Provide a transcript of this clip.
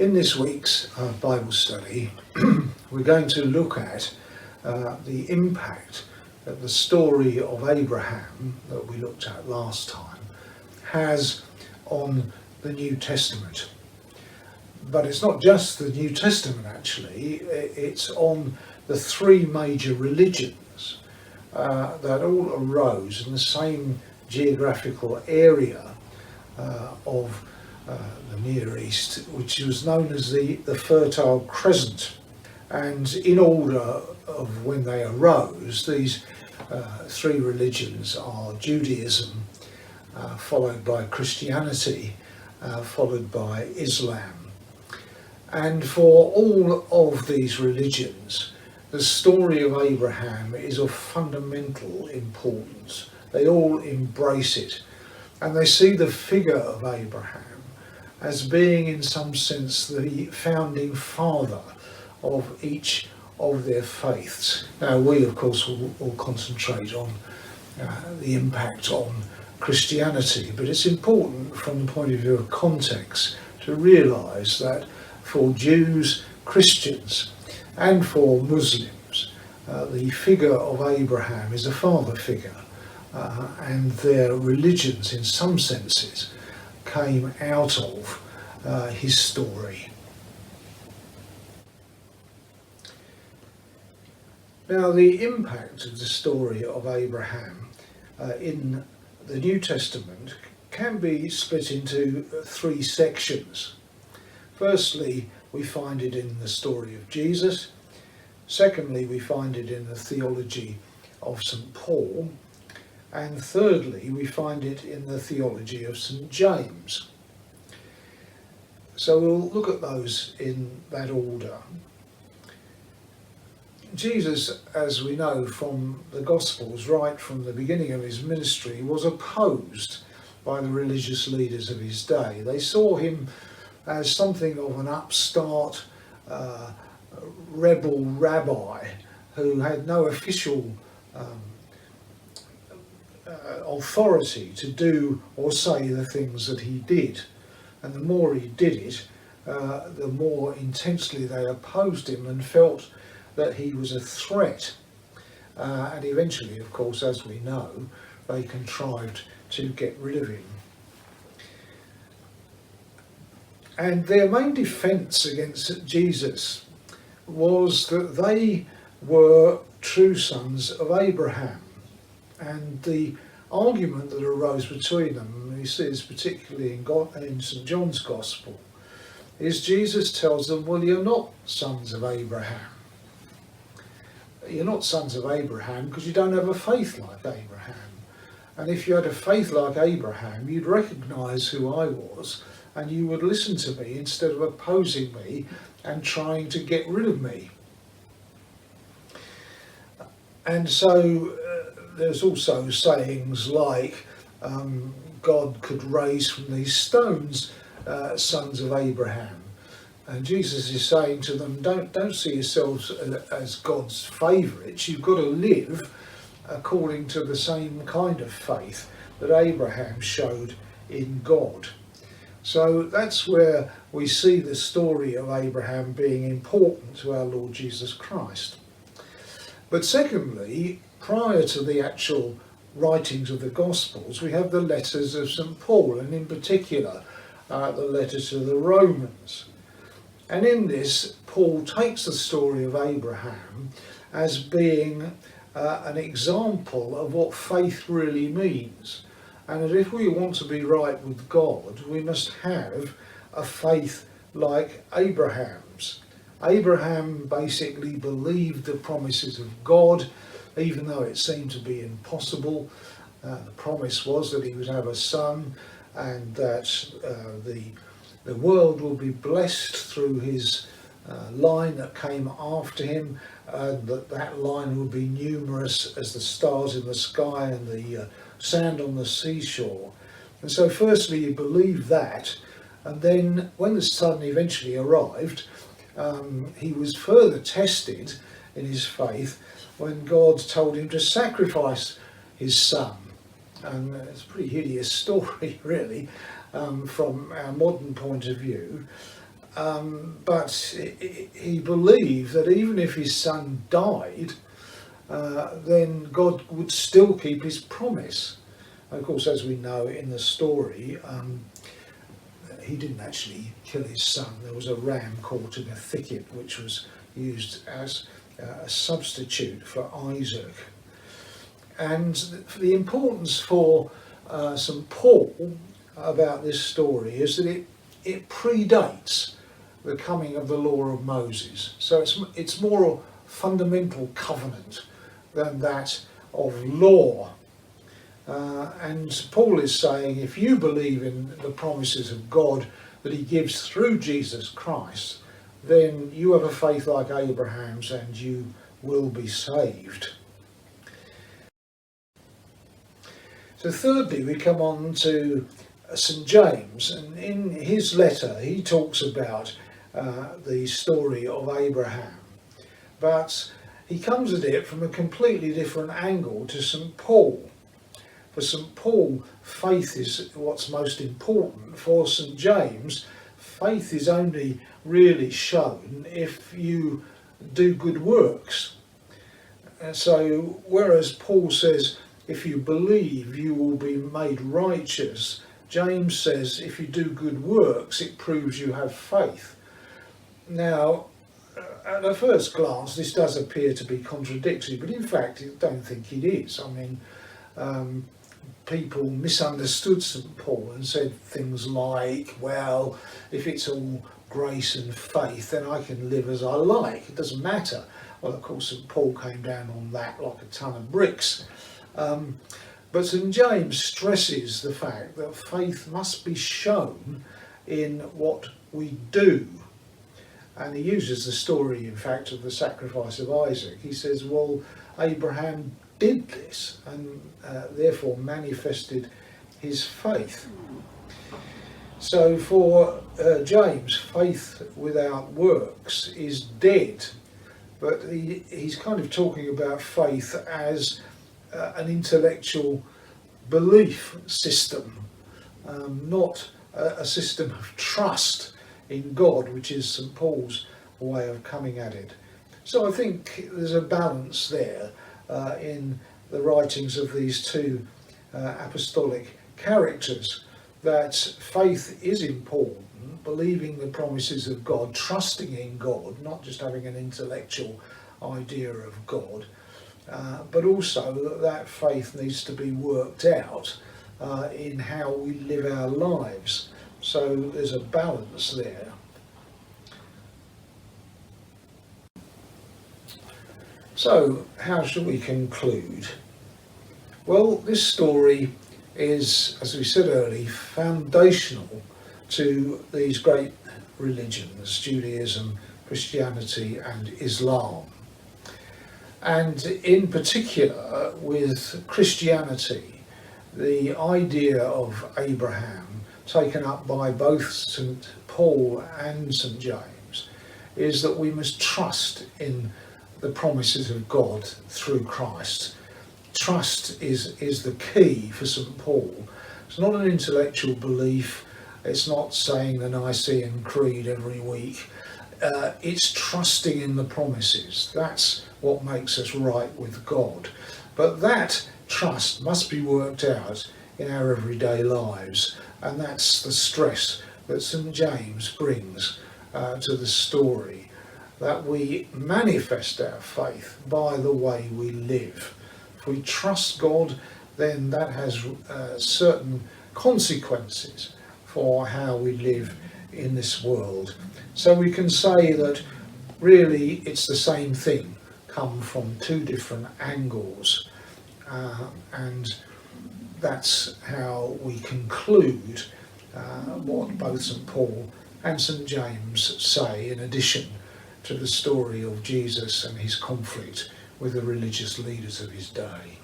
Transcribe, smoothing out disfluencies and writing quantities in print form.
In this week's Bible study, we're going to look at the impact that the story of Abraham that we looked at last time has on the New Testament. But it's not just the New Testament actually, it's on the three major religions that all arose in the same geographical area of the Near East, which was known as the Fertile Crescent. And in order of when they arose, these three religions are Judaism, followed by Christianity, followed by Islam. And for all of these religions, the story of Abraham is of fundamental importance. They all embrace it, and they see the figure of Abraham as being in some sense the founding father of each of their faiths. Now we of course will concentrate on the impact on Christianity, but it's important from the point of view of context to realise that for Jews, Christians and for Muslims, the figure of Abraham is a father figure, and their religions in some senses came out of his story. Now the impact of the story of Abraham in the New Testament can be split into three sections. Firstly, we find it in the story of Jesus. Secondly, we find it in the theology of St. Paul. And thirdly, we find it in the theology of St. James. So we'll look at those in that order. Jesus, as we know from the Gospels, right from the beginning of his ministry, was opposed by the religious leaders of his day. They saw him as something of an upstart rebel rabbi who had no official authority to do or say the things that he did. And the more he did it, the more intensely they opposed him and felt that he was a threat. And eventually, of course, as we know, they contrived to get rid of him. And their main defence against Jesus was that they were true sons of Abraham. And the argument that arose between them, and we see this particularly in St. John's Gospel, is Jesus tells them, well, you're not sons of Abraham. You're not sons of Abraham because you don't have a faith like Abraham. And if you had a faith like Abraham, you'd recognise who I was, and you would listen to me instead of opposing me and trying to get rid of me. And so there's also sayings like God could raise from these stones sons of Abraham. And Jesus is saying to them, don't see yourselves as God's favourites. You've got to live according to the same kind of faith that Abraham showed in God. So that's where we see the story of Abraham being important to our Lord Jesus Christ. But secondly, prior to the actual writings of the Gospels, we have the letters of St. Paul, and in particular the letter to the Romans. And in this, Paul takes the story of Abraham as being an example of what faith really means. And that if we want to be right with God, we must have a faith like Abraham's. Abraham basically believed the promises of God, even though it seemed to be impossible. The promise was that he would have a son, and that the world will be blessed through his line that came after him, and that line will be numerous as the stars in the sky and the sand on the seashore. And so firstly he believed that, and then when the son eventually arrived, he was further tested in his faith when God told him to sacrifice his son. And it's a pretty hideous story really, from our modern point of view. but he believed that even if his son died, then God would still keep his promise. And of course, as we know in the story, he didn't actually kill his son. There was a ram caught in a thicket which was used as a substitute for Isaac. And the importance for St. Paul about this story is that it predates the coming of the law of Moses. So it's more a fundamental covenant than that of law. And Paul is saying, if you believe in the promises of God that he gives through Jesus Christ, then you have a faith like Abraham's and you will be saved. So thirdly, we come on to St. James, and in his letter he talks about the story of Abraham, but he comes at it from a completely different angle to St. Paul. For St. Paul, faith is what's most important. For St. James, faith is only really shown if you do good works. So whereas Paul says, if you believe, you will be made righteous, James says, if you do good works, it proves you have faith. Now, at a first glance, this does appear to be contradictory, but in fact, I don't think it is. I mean, people misunderstood St. Paul and said things like, well, if it's all grace and faith, then I can live as I like. It doesn't matter. Well, of course, St. Paul came down on that like a ton of bricks. But St. James stresses the fact that faith must be shown in what we do. And he uses the story, in fact, of the sacrifice of Isaac. He says, well, Abraham did this and therefore manifested his faith. So for James, faith without works is dead. But he's kind of talking about faith as an intellectual belief system, not a system of trust in God, which is St. Paul's way of coming at it. So I think there's a balance there in the writings of these two apostolic characters, that faith is important, believing the promises of God, trusting in God, not just having an intellectual idea of God, but also that faith needs to be worked out in how we live our lives. So there's a balance there. So how shall we conclude? Well, this story is, as we said earlier, foundational to these great religions, Judaism, Christianity and Islam. And in particular with Christianity, the idea of Abraham, taken up by both St. Paul and St. James, is that we must trust in the promises of God through Christ. Trust is the key for St. Paul. It's not an intellectual belief. It's not saying the Nicene Creed every week. It's trusting in the promises. That's what makes us right with God. But that trust must be worked out in our everyday lives. And that's the stress that St. James brings to the story, that we manifest our faith by the way we live. If we trust God, then that has certain consequences for how we live in this world. So we can say that really it's the same thing, come from two different angles, and that's how we conclude what both St. Paul and St. James say, in addition to the story of Jesus and his conflict with the religious leaders of his day.